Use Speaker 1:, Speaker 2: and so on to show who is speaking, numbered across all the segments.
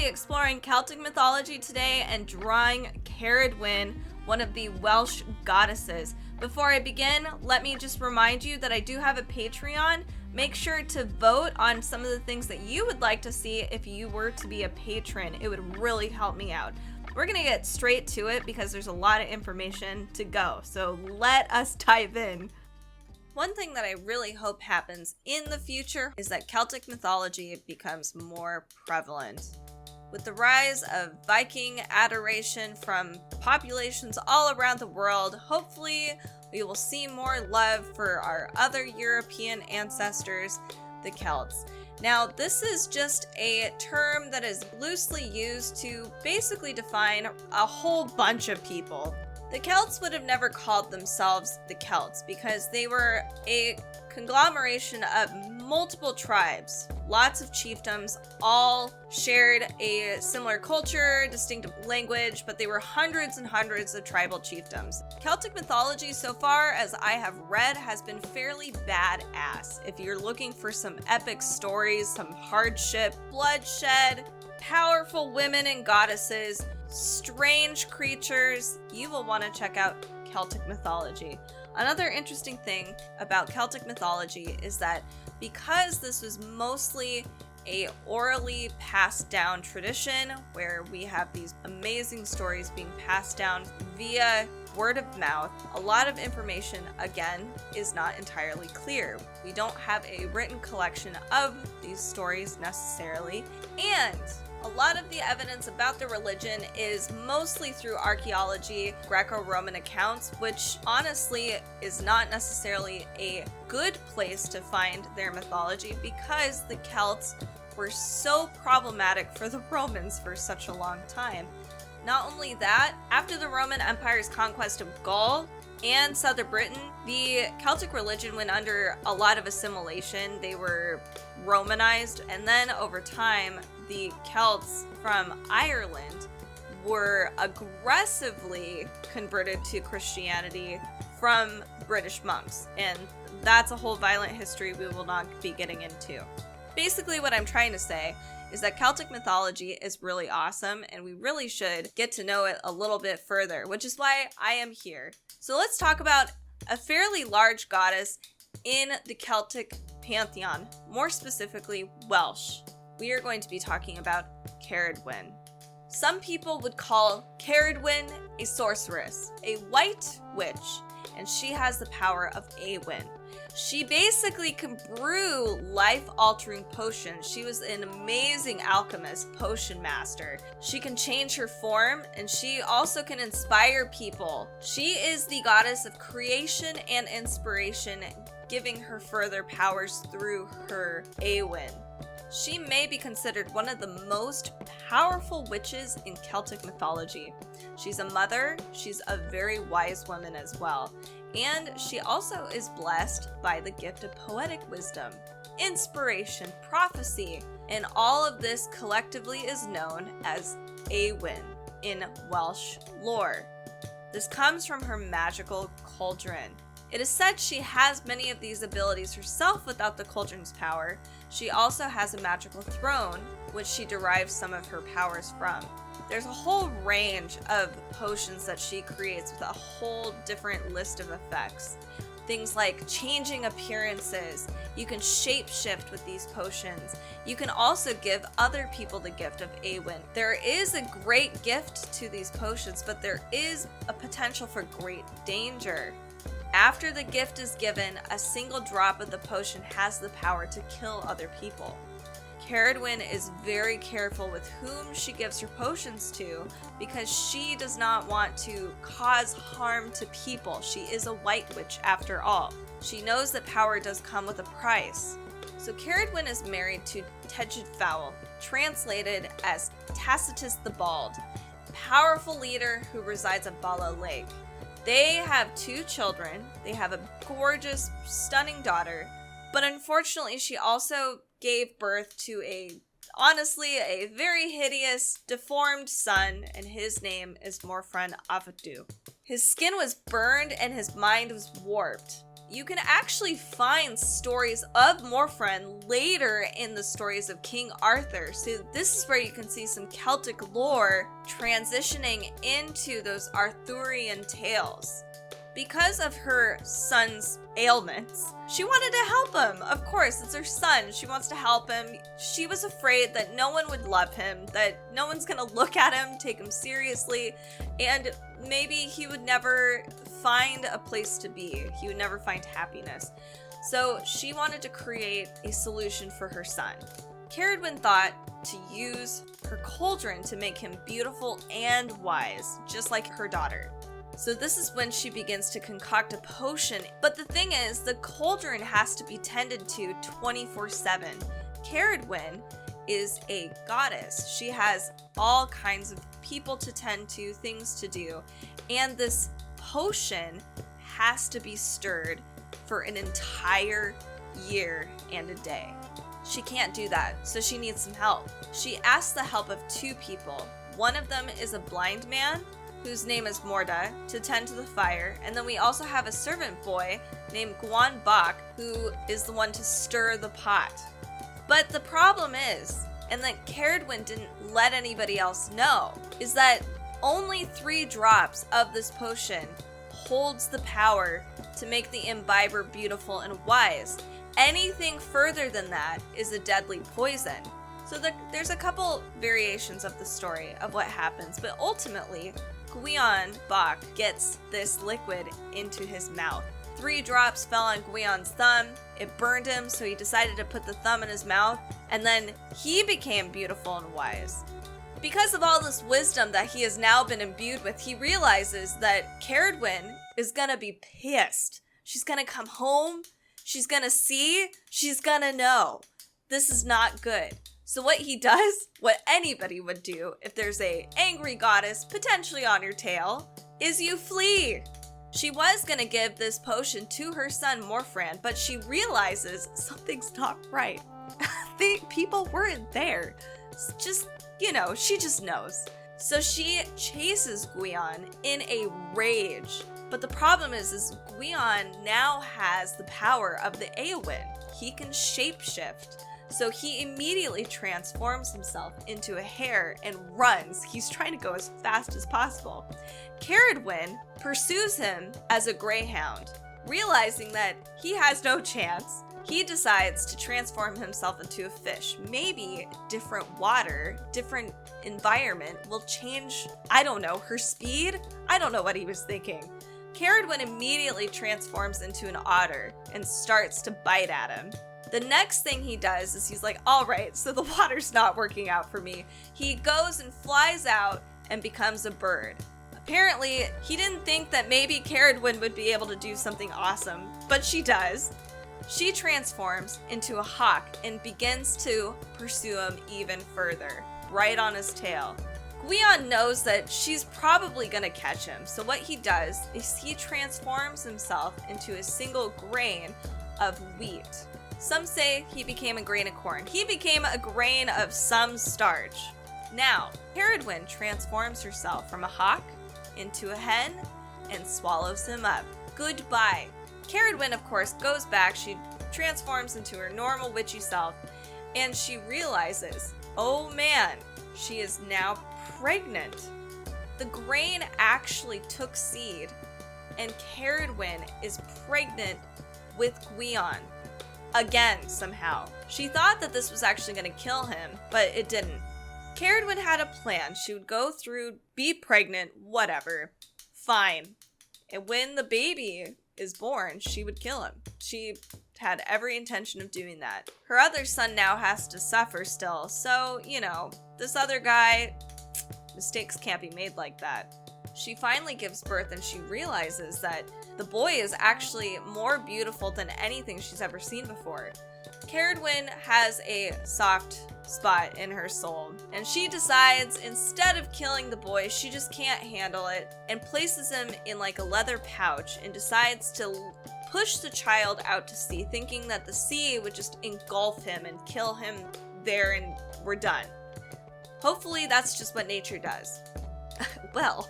Speaker 1: exploring Celtic mythology today and drawing Ceridwen, one of the Welsh goddesses. Before I begin, let me just remind you that I do have a Patreon. Make sure to vote on some of the things that you would like to see if you were to be a patron. It would really help me out. We're gonna get straight to it because there's a lot of information to go, so let us dive in. One thing that I really hope happens in the future is that Celtic mythology becomes more prevalent. With the rise of Viking adoration from populations all around the world, hopefully we will see more love for our other European ancestors, the Celts. Now, this is just a term that is loosely used to basically define a whole bunch of people. The Celts would have never called themselves the Celts because they were a conglomeration of multiple tribes. Lots of chiefdoms, all shared a similar culture, distinctive language, but they were hundreds and hundreds of tribal chiefdoms. Celtic mythology, so far as I have read, has been fairly badass. If you're looking for some epic stories, some hardship, bloodshed, powerful women and goddesses, strange creatures, you will want to check out Celtic mythology. Another interesting thing about Celtic mythology is that because this was mostly a orally passed down tradition where we have these amazing stories being passed down via word of mouth, a lot of information, again, is not entirely clear. We don't have a written collection of these stories necessarily, and a lot of the evidence about the religion is mostly through archaeology, Greco-Roman accounts, which honestly is not necessarily a good place to find their mythology because the Celts were so problematic for the Romans for such a long time. Not only that, after the Roman Empire's conquest of Gaul and southern Britain, the Celtic religion went under a lot of assimilation. They were Romanized, and then over time, the Celts from Ireland were aggressively converted to Christianity from British monks, and that's a whole violent history we will not be getting into. Basically, what I'm trying to say is that Celtic mythology is really awesome, and we really should get to know it a little bit further, which is why I am here. So let's talk about a fairly large goddess in the Celtic pantheon, more specifically Welsh. We are going to be talking about Ceridwen. Some people would call Ceridwen a sorceress, a white witch, and she has the power of Awen. She basically can brew life-altering potions. She was an amazing alchemist, potion master. She can change her form, and she also can inspire people. She is the goddess of creation and inspiration, giving her further powers through her Awen. She may be considered one of the most powerful witches in Celtic mythology. She's a mother, she's a very wise woman as well, and she also is blessed by the gift of poetic wisdom, inspiration, prophecy, and all of this collectively is known as Awen in Welsh lore. This comes from her magical cauldron. It is said she has many of these abilities herself without the cauldron's power. She also has a magical throne, which she derives some of her powers from. There's a whole range of potions that she creates with a whole different list of effects. Things like changing appearances. You can shapeshift with these potions. You can also give other people the gift of Awen. There is a great gift to these potions, but there is a potential for great danger. After the gift is given, a single drop of the potion has the power to kill other people. Ceridwen is very careful with whom she gives her potions to because she does not want to cause harm to people. She is a white witch after all. She knows that power does come with a price. So Ceridwen is married to Tejidfowl, translated as Tacitus the Bald, powerful leader who resides at Bala Lake. They have 2 children. They have a gorgeous, stunning daughter, but unfortunately she also gave birth to a very hideous, deformed son, and his name is Morfran Avadu. His skin was burned and his mind was warped. You can actually find stories of Morfran later in the stories of King Arthur. So this is where you can see some Celtic lore transitioning into those Arthurian tales. Because of her son's ailments, she wanted to help him. Of course, it's her son. She wants to help him. She was afraid that no one would love him, that no one's gonna look at him, take him seriously, and maybe he would never find a place to be. He would never find happiness. So she wanted to create a solution for her son. Ceridwen thought to use her cauldron to make him beautiful and wise, just like her daughter. So this is when she begins to concoct a potion. But the thing is, the cauldron has to be tended to 24/7. Ceridwen is a goddess. She has all kinds of people to tend to, things to do. And this potion has to be stirred for an entire year and a day. She can't do that, so she needs some help. She asks the help of two people. One of them is a blind man, whose name is Morda, to tend to the fire, and then we also have a servant boy named Gwan Bach, who is the one to stir the pot. But the problem is, and that Ceridwen didn't let anybody else know, is that only 3 drops of this potion holds the power to make the imbiber beautiful and wise. Anything further than that is a deadly poison. So there's a couple variations of the story of what happens, but ultimately, Gwion Bach gets this liquid into his mouth. 3 drops fell on Gwion's thumb, it burned him, so he decided to put the thumb in his mouth, and then he became beautiful and wise. Because of all this wisdom that he has now been imbued with, he realizes that Ceridwen is gonna be pissed. She's gonna come home, she's gonna see, she's gonna know. This is not good. So what he does, what anybody would do if there's a angry goddess potentially on your tail, is you flee. She was gonna give this potion to her son Morfran, but she realizes something's not right. People weren't there. Just, she just knows. So she chases Gwion in a rage. But the problem is Gwion now has the power of the Awen. He can shapeshift. So he immediately transforms himself into a hare and runs. He's trying to go as fast as possible. Ceridwen pursues him as a greyhound. Realizing that he has no chance, he decides to transform himself into a fish. Maybe different water, different environment will change, her speed? I don't know what he was thinking. Ceridwen immediately transforms into an otter and starts to bite at him. The next thing he does is he's like, all right, so the water's not working out for me. He goes and flies out and becomes a bird. Apparently, he didn't think that maybe Ceridwen would be able to do something awesome, but she does. She transforms into a hawk and begins to pursue him even further, right on his tail. Gwion knows that she's probably gonna catch him, so what he does is he transforms himself into a single grain of wheat. Some say he became a grain of corn. He became a grain of some starch. Now, Ceridwen transforms herself from a hawk into a hen and swallows him up. Goodbye. Ceridwen, of course, goes back. She transforms into her normal witchy self, and she realizes, oh man, she is now pregnant. The grain actually took seed, and Ceridwen is pregnant with Gwion. Again, somehow. She thought that this was actually going to kill him, but it didn't. Ceridwen had a plan. She would go through, be pregnant, whatever. Fine. And when the baby is born, she would kill him. She had every intention of doing that. Her other son now has to suffer still, so, this other guy, mistakes can't be made like that. She finally gives birth and she realizes that the boy is actually more beautiful than anything she's ever seen before. Ceridwen has a soft spot in her soul, and she decides instead of killing the boy, she just can't handle it and places him in like a leather pouch and decides to push the child out to sea, thinking that the sea would just engulf him and kill him there and we're done. Hopefully that's just what nature does. Well,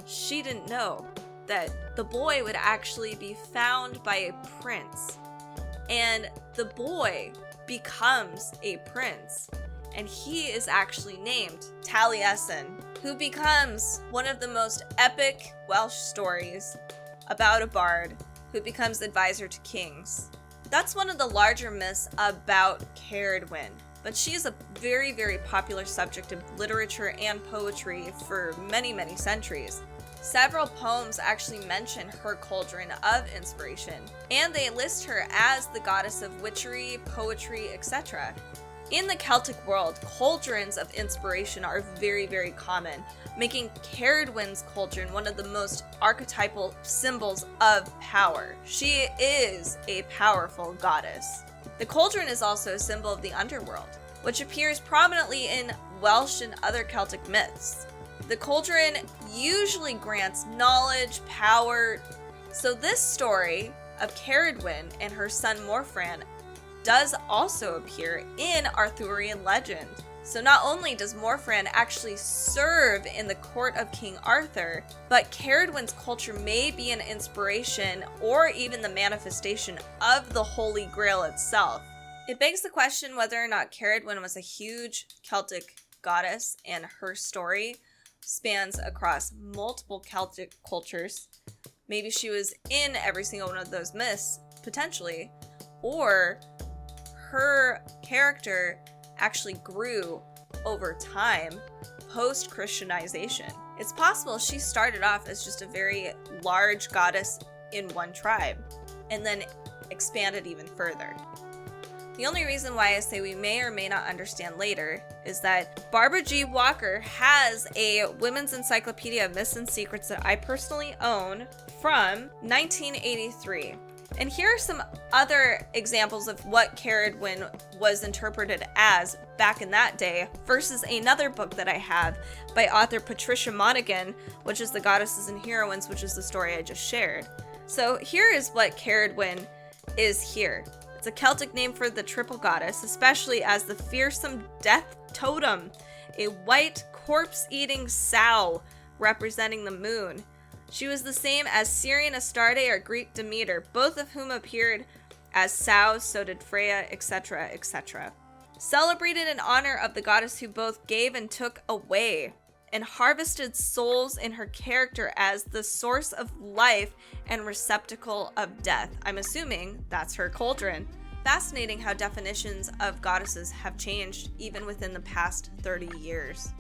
Speaker 1: she didn't know that the boy would actually be found by a prince, and the boy becomes a prince, and he is actually named Taliesin, who becomes one of the most epic Welsh stories about a bard who becomes advisor to kings. That's one of the larger myths about Ceridwen, but she is a very, very popular subject of literature and poetry for many, many centuries. Several poems actually mention her cauldron of inspiration, and they list her as the goddess of witchery, poetry, etc. In the Celtic world, cauldrons of inspiration are very, very common, making Ceridwen's cauldron one of the most archetypal symbols of power. She is a powerful goddess. The cauldron is also a symbol of the underworld, which appears prominently in Welsh and other Celtic myths. The cauldron usually grants knowledge, power, so this story of Ceridwen and her son Morfran does also appear in Arthurian legend. So not only does Morfran actually serve in the court of King Arthur, but Ceridwen's culture may be an inspiration or even the manifestation of the Holy Grail itself. It begs the question whether or not Ceridwen was a huge Celtic goddess and her story spans across multiple Celtic cultures. Maybe she was in every single one of those myths, potentially, or her character actually grew over time post-Christianization. It's possible she started off as just a very large goddess in one tribe and then expanded even further. The only reason why I say we may or may not understand later is that Barbara G. Walker has a women's encyclopedia of myths and secrets that I personally own from 1983. And here are some other examples of what Ceridwen was interpreted as back in that day versus another book that I have by author Patricia Monaghan, which is The Goddesses and Heroines, which is the story I just shared. So here is what Ceridwen is here. It's a Celtic name for the triple goddess, especially as the fearsome death totem, a white corpse-eating sow representing the moon. She was the same as Syrian Astarte or Greek Demeter, both of whom appeared as sows, so did Freya, etc., etc. Celebrated in honor of the goddess who both gave and took away, and harvested souls in her character as the source of life and receptacle of death. I'm assuming that's her cauldron. Fascinating how definitions of goddesses have changed even within the past 30 years.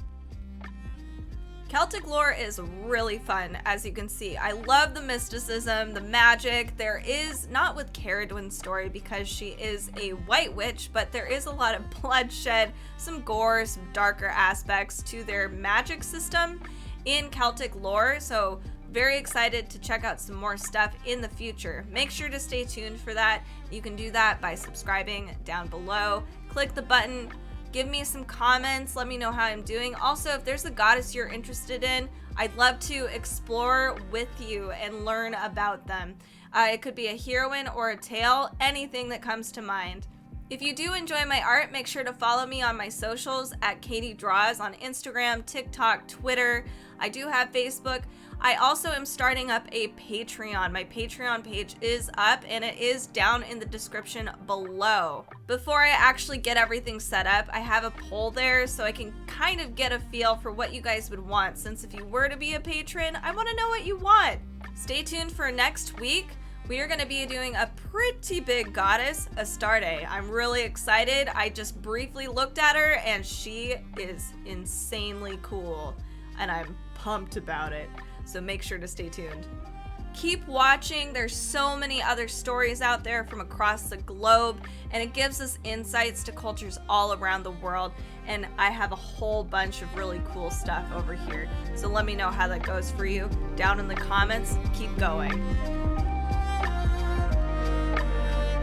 Speaker 1: Celtic lore is really fun, as you can see. I love the mysticism, the magic. There is, not with Ceridwen's story because she is a white witch, but there is a lot of bloodshed, some gore, some darker aspects to their magic system in Celtic lore. So very excited to check out some more stuff in the future. Make sure to stay tuned for that. You can do that by subscribing down below. Click the button. Give me some comments, let me know how I'm doing. Also, if there's a goddess you're interested in, I'd love to explore with you and learn about them. It could be a heroine or a tale, anything that comes to mind. If you do enjoy my art, make sure to follow me on my socials at Kaiti Draws on Instagram, TikTok, Twitter. I do have Facebook. I also am starting up a Patreon. My Patreon page is up and it is down in the description below. Before I actually get everything set up, I have a poll there so I can kind of get a feel for what you guys would want, since if you were to be a patron, I want to know what you want. Stay tuned for next week. We are going to be doing a pretty big goddess, Astarte. I'm really excited. I just briefly looked at her and she is insanely cool and I'm pumped about it. So make sure to stay tuned. Keep watching. There's so many other stories out there from across the globe, and it gives us insights to cultures all around the world. And I have a whole bunch of really cool stuff over here. So let me know how that goes for you down in the comments. Keep going.